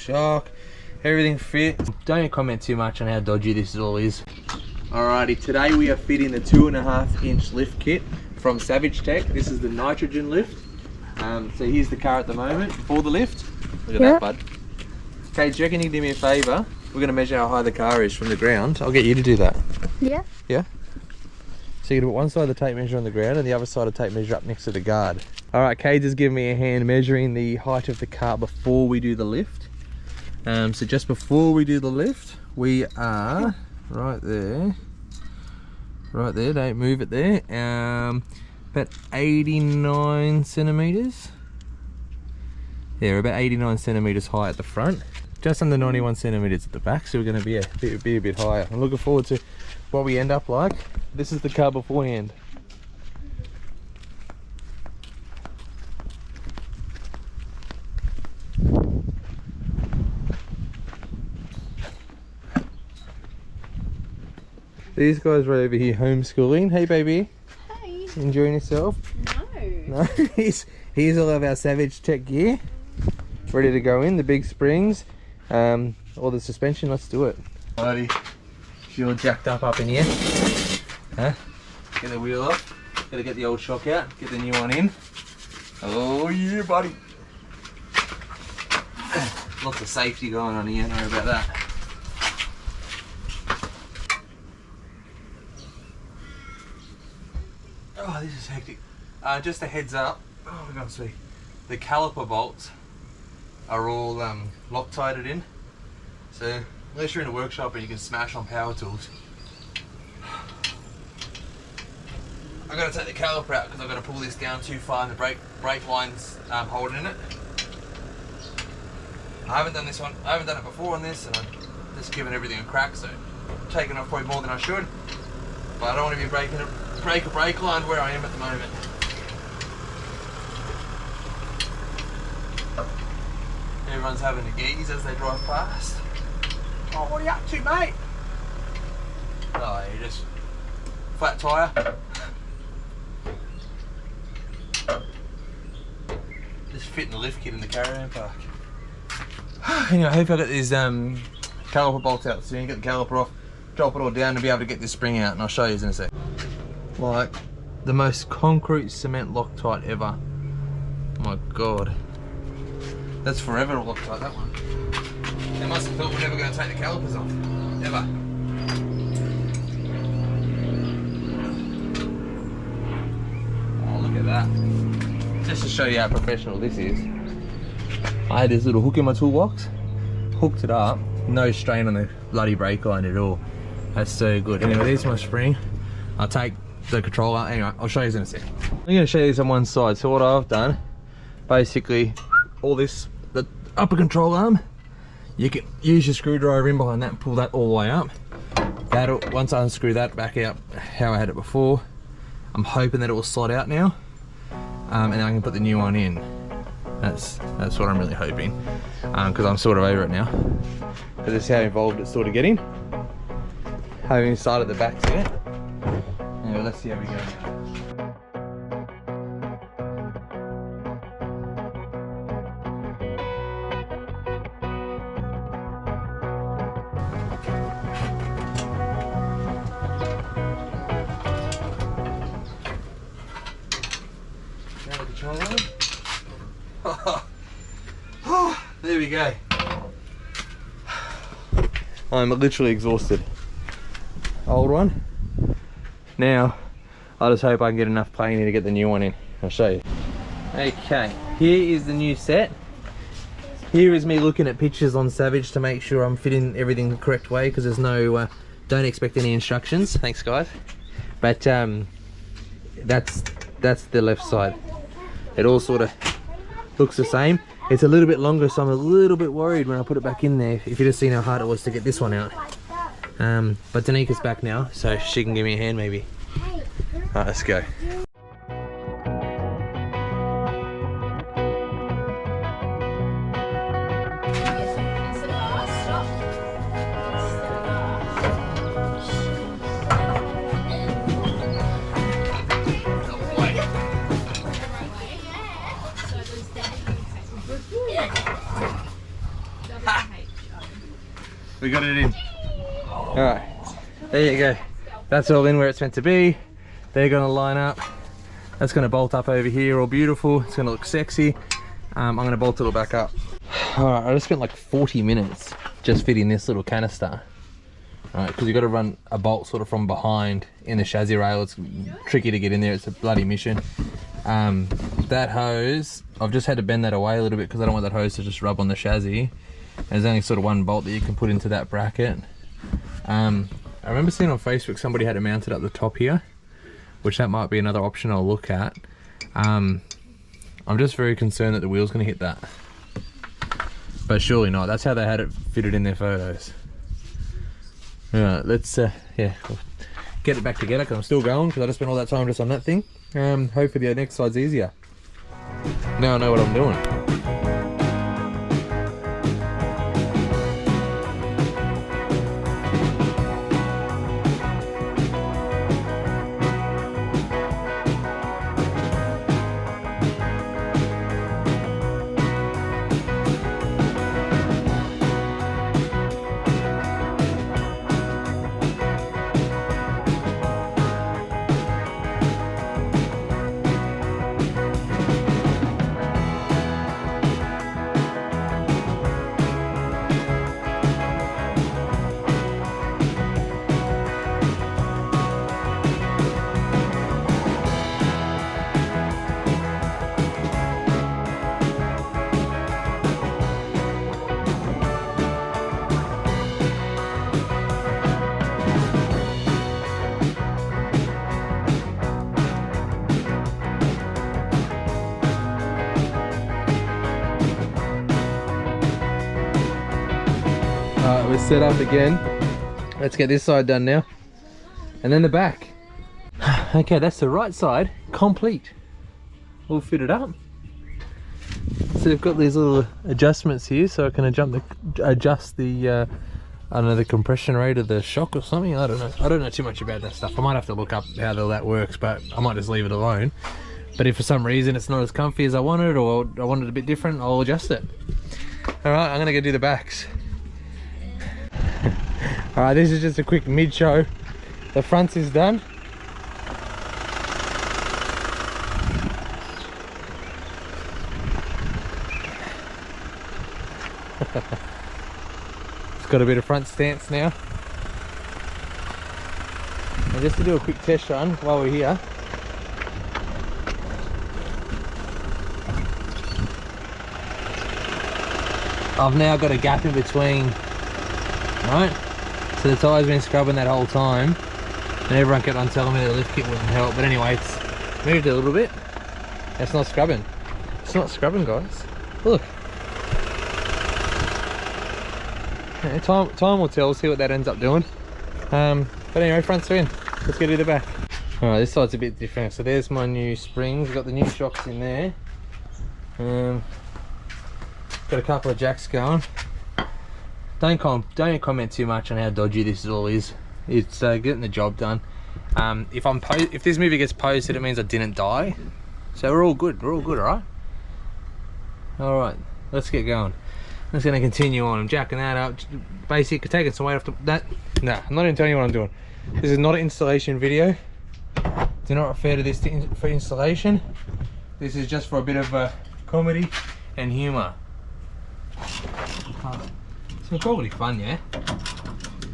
shock, everything fit. Don't comment too much on how dodgy this all is. Alrighty, today we are fitting the 2.5 inch lift kit from Savage Tech. This is the nitrogen lift. So here's the car at the moment for the lift. Look at that, bud. Okay, do you reckon you can do me a favour? We're going to measure how high the car is from the ground. I'll get you to do that. Yeah. Yeah? So you're going to put one side of the tape measure on the ground and the other side of the tape measure up next to the guard. Alright, Kate has given me a hand measuring the height of the car before we do the lift. So just before we do the lift, we are right there, don't move it there, about 89 centimeters. Yeah, we're about 89 centimeters high at the front, just under 91 centimeters at the back, so we're going to be a bit higher. I'm looking forward to what we end up like. This is the car beforehand. These guys are over here homeschooling. Hey baby. Hey. Enjoying yourself? No. No. Here's all of our Savage Tech gear. Ready to go in, the big springs, all the suspension, let's do it. Alrighty, she's all jacked up in here. Huh? Get the wheel up, gotta get the old shock out, get the new one in. Oh yeah, buddy. Lots of safety going on here, don't worry about that. Oh, this is hectic. Just a heads up, oh my god, see, the caliper bolts are all Loctited in. So unless you're in a workshop and you can smash on power tools, I've got to take the caliper out because I've got to pull this down too far and the brake line's holding it. I haven't done this one, I haven't done it before on this, and I've just given everything a crack, so I'm taking off probably more than I should. But I don't want to be breaking a brake line where I am at the moment. Everyone's having a geese as they drive past. Oh, what are you up to, mate? Oh, you just flat tyre. Just fitting the lift kit in the Caravan Park. Anyway, I hope I got these caliper bolts out soon. Get the caliper off, drop it all down to be able to get this spring out, and I'll show you in a sec. Like the most concrete cement Loctite ever. Oh my god. That's forever Loctite, that one. They must have thought we're never going to take the calipers off. Never. Oh, look at that. Just to show you how professional this is. I had this little hook in my toolbox, hooked it up, no strain on the bloody brake line at all. That's so good. Anyway, there's my spring. I'll take the controller. Anyway, I'll show you in a sec. I'm going to show you this on one side. So what I've done, basically, all this, the upper control arm, you can use your screwdriver in behind that and pull that all the way up. That'll, once I unscrew that back out how I had it before, I'm hoping that it will slide out now, and then I can put the new one in. That's what I'm really hoping, because I'm sort of over it now, because this is how involved it's sort of getting. Having started the back yet. Anyway, let's see how we go now. There we go. I'm literally exhausted. Old one. Now, I just hope I can get enough play in here to get the new one in. I'll show you. Okay, here is the new set. Here is me looking at pictures on Savage to make sure I'm fitting everything the correct way, because there's no, don't expect any instructions. Thanks guys. But that's the left side. It all sort of looks the same. It's a little bit longer, so I'm a little bit worried when I put it back in there. If you'd have seen how hard it was to get this one out. But Danika's back now, so she can give me a hand maybe. Alright, let's go. We got it in. Alright, there you go. That's all in where it's meant to be. They're gonna line up. That's gonna bolt up over here, all beautiful. It's gonna look sexy. I'm gonna bolt it all back up. Alright, I just spent like 40 minutes just fitting this little canister. Alright, because you've got to run a bolt sort of from behind in the chassis rail. It's tricky to get in there, it's a bloody mission. That hose, I've just had to bend that away a little bit because I don't want that hose to just rub on the chassis. There's only sort of one bolt that you can put into that bracket. I remember seeing on Facebook somebody had it mounted up the top here, which that might be another option I'll look at. I'm just very concerned that the wheel's going to hit that. But surely not. That's how they had it fitted in their photos. Alright, let's yeah, get it back together because I'm still going because I just spent all that time just on that thing. Hopefully the next side's easier. Now I know what I'm doing. We're set up again. Let's get this side done now. And then the back. Okay, that's the right side complete. All fitted up. So they've got these little adjustments here so I can adjust the I don't know, the compression rate of the shock or something. I don't know. I don't know too much about that stuff. I might have to look up how all that works, but I might just leave it alone. But if for some reason it's not as comfy as I wanted, or I want it a bit different, I'll adjust it. Alright, I'm gonna go do the backs. Alright, this is just a quick mid-show. The front is done. It's got a bit of front stance now. And just to do a quick test run while we're here. I've now got a gap in between, right? So the tyre's been scrubbing that whole time, and everyone kept on telling me the lift kit wouldn't help. But anyway, it's moved a little bit. It's not scrubbing. It's not scrubbing, guys. Look. Yeah, time will tell. We'll see what that ends up doing. But anyway, front's in. Let's go do the back. Alright, this side's a bit different. So there's my new springs. Got the new shocks in there. Got a couple of jacks going. Don't comment too much on how dodgy this all is. It's getting the job done. If this movie gets posted, it means I didn't die. So we're all good. We're all good, alright? Alright, let's get going. I'm just going to continue on. I'm jacking that up. Basic, taking some weight off that. Nah, I'm not even telling you what I'm doing. This is not an installation video. Do not refer to this for installation. This is just for a bit of comedy and humour. It's probably fun, yeah?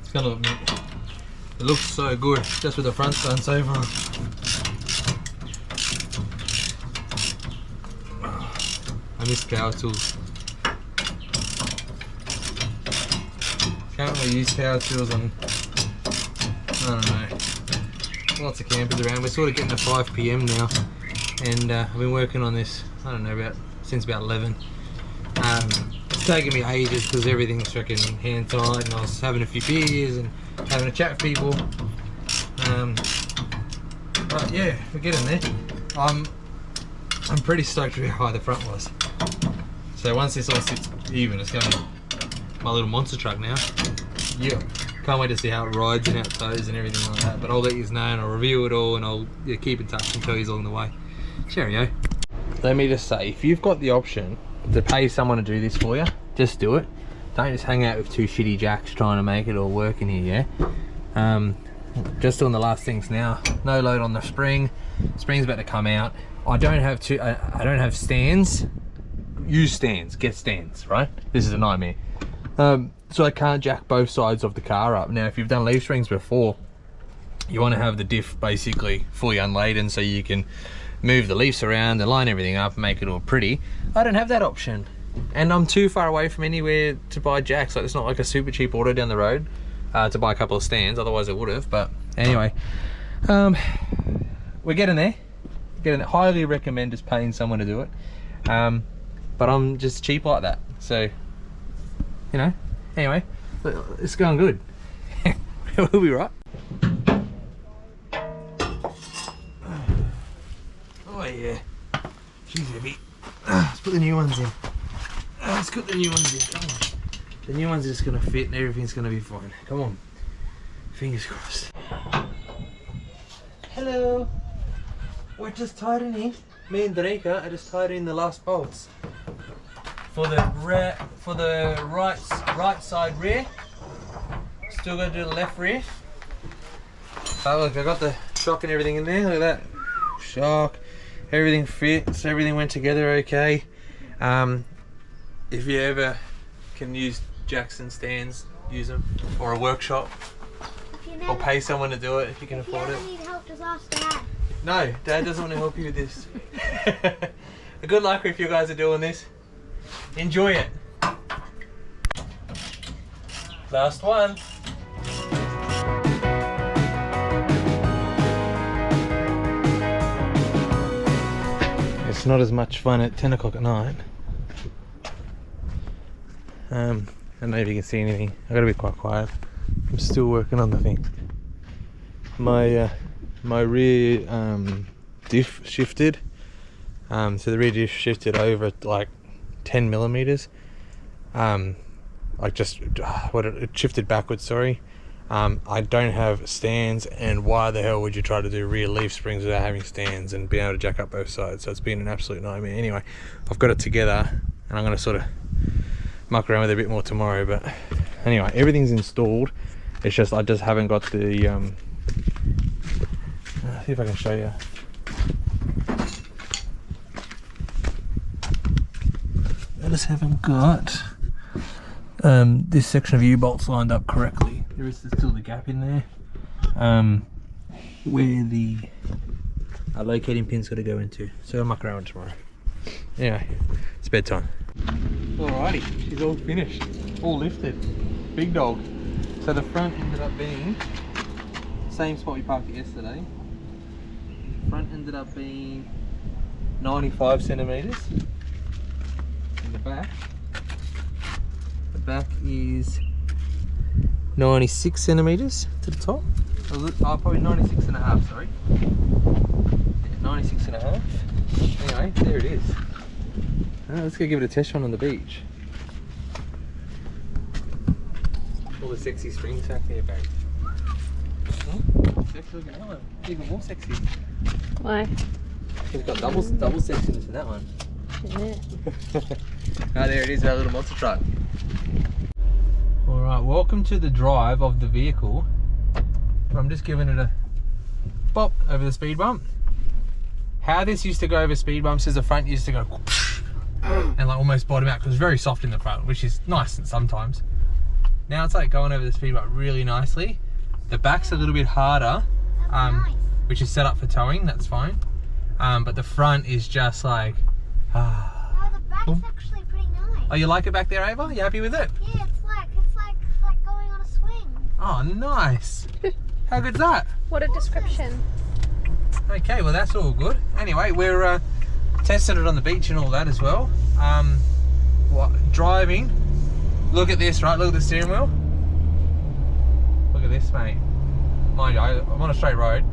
It's gonna look, it looks so good just with the front done so far. I miss power tools. Can't really use power tools on, I don't know, lots of campers around. We're sort of getting to 5 PM now, and I've been working on this, I don't know, since about 11. It's taken me ages because everything's freaking hand tied, and I was having a few beers and having a chat with people. But yeah, we're getting there. I'm pretty stoked with how high the front was. So once this all sits even, it's going to be my little monster truck now. Yeah, can't wait to see how it rides and how it tows and everything like that. But I'll let you know, and I'll review it all, and I'll keep in touch and tell you along the way. Cheerio. Let me just say, if you've got the option to pay someone to do this for you, just do it. don't just hang out with two shitty jacks trying to make it all work in here, yeah? Just doing the last things now. No load on the spring. Spring's about to come out. I don't have stands. Use stands, get stands, right? This is a nightmare. So I can't jack both sides of the car up. Now, if you've done leaf springs before, you want to have the diff basically fully unladen so you can move the leaves around and line everything up and make it all pretty. I don't have that option. And I'm too far away from anywhere to buy jacks. Like, it's not like a super cheap auto down the road to buy a couple of stands, otherwise I would have. But anyway, we're getting there. Highly recommend just paying someone to do it. But I'm just cheap like that. So, you know, anyway, it's going good. We'll be right. Oh yeah, she's heavy. Let's put the new ones in. Let's put the new ones in, come on. The new ones are just gonna fit and everything's gonna be fine. Come on, fingers crossed. Hello. We're just tightening. Me and Dreka are just tightening the last bolts for the right side rear. Still got to do the left rear. Oh look, I got the shock and everything in there. Look at that shock. Everything fits. Everything went together okay. If you ever can use Jackson stands, use them, or a workshop, or pay someone to do it if you can afford it. If you ever need help, just ask Dad. No, Dad doesn't want to help you with this. Good luck if you guys are doing this. Enjoy it. Last one. It's not as much fun at 10 o'clock at night. I don't know if you can see anything. I gotta be quite quiet. I'm still working on the thing. My rear diff shifted. So the rear diff shifted over like 10 millimeters. Like it shifted backwards, sorry. I don't have stands, and why the hell would you try to do rear leaf springs without having stands and being able to jack up both sides? So it's been an absolute nightmare. Anyway, I've got it together and I'm gonna sort of muck around with it a bit more tomorrow, but anyway, everything's installed. It's just I just haven't got the see if I can show you. I just haven't got this section of U-bolts lined up correctly. There is still the gap in there where the locating pin's got to go into. So I'll muck around tomorrow. Anyway, it's bedtime. Alrighty, she's all finished, all lifted. Big dog. So the front ended up being the same spot we parked it yesterday. Front ended up being 95 centimeters. And the back is 96 centimeters to the top. Probably 96 and a half, sorry. Yeah, 96 and a half. Anyway, there it is. Let's go give it a test run on the beach. All the sexy springs back there, babe. Oh, sexy looking that one. Even more sexy. Why? It's got double sexiness in that one. Yeah. There it is, our little monster truck. Alright, welcome to the drive of the vehicle. I'm just giving it a bop over the speed bump. How this used to go over speed bumps is the front used to go and like almost bottom out because it's very soft in the front, which is nice sometimes. Now it's like going over the speed bump really nicely. The back's a little bit harder, Nice. which is set up for towing, that's fine. But the front is just like, No, the back's actually pretty nice. Oh, you like it back there, Ava? You happy with it? Yeah, it's like going on a swing. Oh, nice. How good's that? What a description. Okay, well that's all good. Anyway, we're testing it on the beach and all that as well. Driving. Look at this, right? Look at the steering wheel. Look at this, mate. Mind you, I'm on a straight road.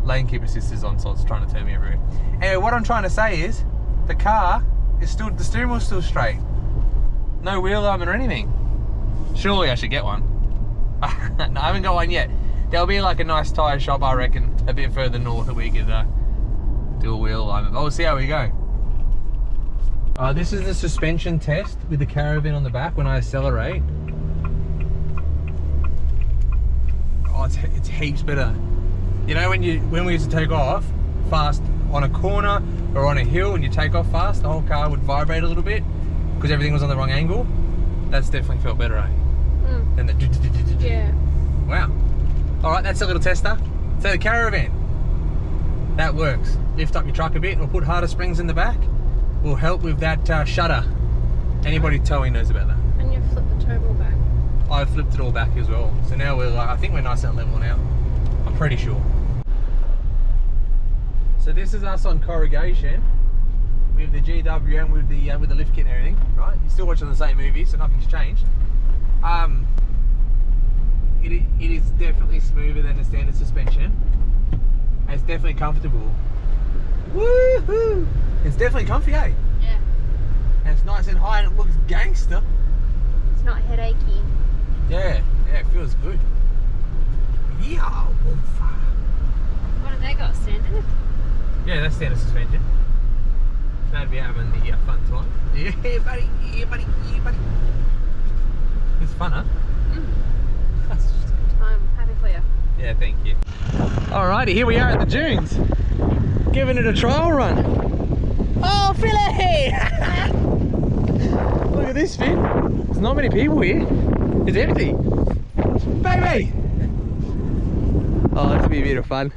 Lane keep assist is on, so it's trying to turn me everywhere. Anyway, what I'm trying to say is, the car is still, the steering wheel's still straight. No wheel alignment or anything. Surely I should get one. No, I haven't got one yet. There'll be like a nice tyre shop, I reckon, a bit further north that we could do a wheel alignment. But we'll see how we go. This is the suspension test with the Caravan on the back when I accelerate. Oh, it's heaps better. You know when we used to take off fast on a corner or on a hill and you take off fast, the whole car would vibrate a little bit because everything was on the wrong angle. That's definitely felt better, eh? Than the Yeah. Wow. All right, that's a little tester. So the Caravan, that works. Lift up your truck a bit and we'll put harder springs in the back. Will help with that shudder. Anybody towing knows about that. And you flip the turbo back. I flipped it all back as well. So now we're like, I think we're nice and level now. I'm pretty sure. So this is us on corrugation with the GW and with the lift kit and everything, right? You're still watching the same movie, so nothing's changed. It is definitely smoother than the standard suspension. And it's definitely comfortable. Woohoo! It's definitely comfy, eh? Yeah. And it's nice and high and it looks gangster. It's not headachy. Yeah, it feels good. Yeah, What have they got, standard? yeah, that's standard suspension. Glad we're having the fun time. Yeah, buddy, yeah, buddy, yeah, buddy. It's fun, huh? That's just good. I'm happy for you. Yeah, thank you. Alrighty, here we are at the dunes. Giving it a trial run. Oh, Philly! Look at this, Finn. There's not many people here. It's empty. Baby! Oh, this will be a bit of fun.